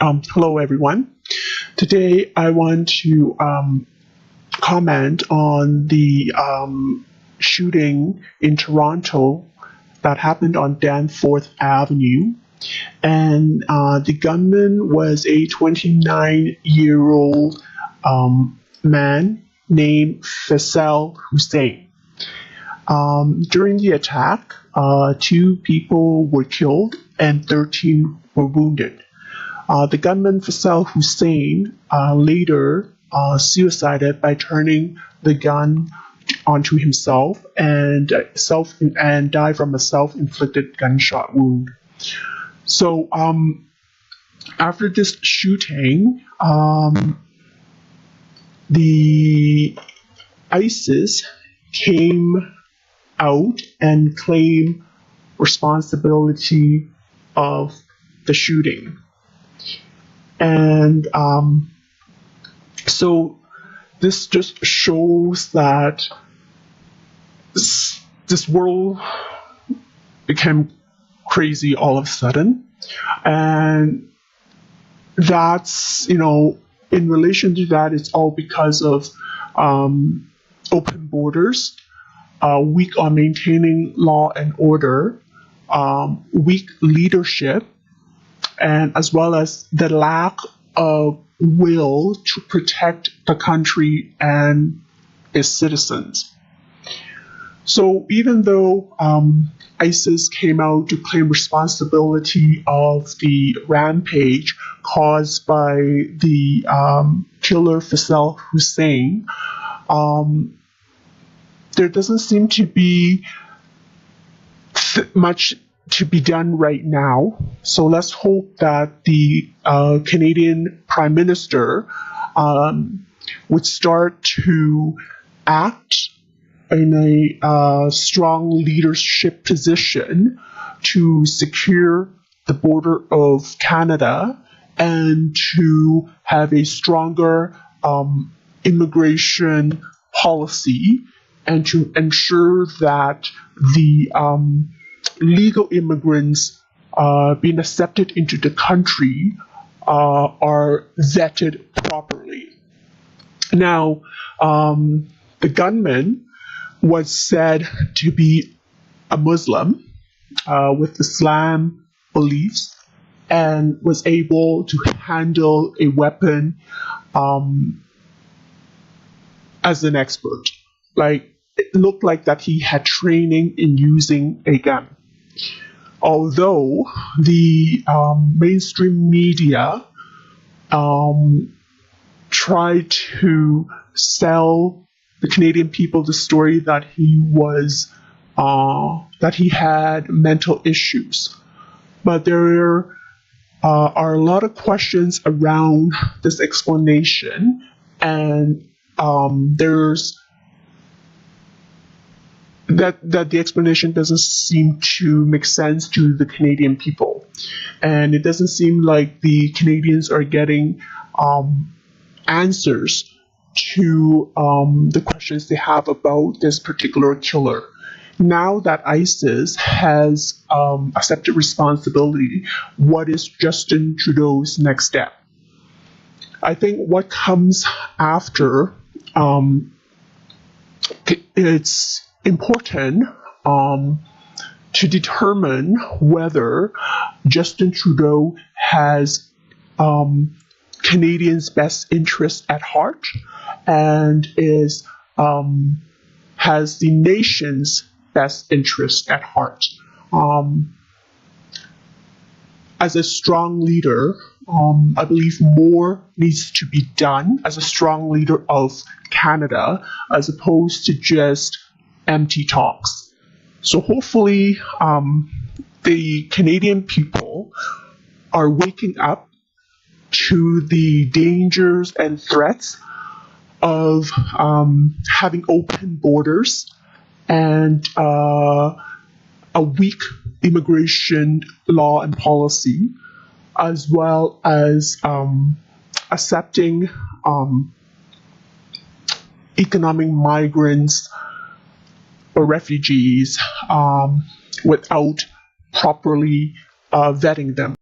Hello, everyone. Today, I want to comment on the shooting in Toronto that happened on Danforth Avenue. And the gunman was a 29-year-old man named Faisal Hussain. During the attack, 2 people were killed and 13 were wounded. The gunman Faisal Hussain later suicided by turning the gun onto himself and died from a self-inflicted gunshot wound. So after this shooting, the ISIS came out and claimed responsibility of the shooting. And so this just shows that this world became crazy all of a sudden. And that's, in relation to that, it's all because of open borders, weak on maintaining law and order, weak leadership, and as well as the lack of will to protect the country and its citizens. So even though ISIS came out to claim responsibility of the rampage caused by the killer Faisal Hussain, there doesn't seem to be much to be done right now. So let's hope that the Canadian Prime Minister would start to act in a strong leadership position to secure the border of Canada and to have a stronger immigration policy and to ensure that the legal immigrants being accepted into the country are vetted properly. Now, the gunman was said to be a Muslim with Islam beliefs and was able to handle a weapon as an expert. It looked like that he had training in using a gun. Although the mainstream media tried to sell the Canadian people the story that he had mental issues, but there are a lot of questions around this explanation, and there's that the explanation doesn't seem to make sense to the Canadian people. And it doesn't seem like the Canadians are getting answers to the questions they have about this particular killer. Now that ISIS has accepted responsibility, what is Justin Trudeau's next step? I think what comes after, it's important to determine whether Justin Trudeau has Canadians' best interest at heart and has the nation's best interest at heart. As a strong leader, I believe more needs to be done as a strong leader of Canada as opposed to just empty talks. So hopefully the Canadian people are waking up to the dangers and threats of having open borders and a weak immigration law and policy, as well as accepting economic migrants or refugees without properly vetting them.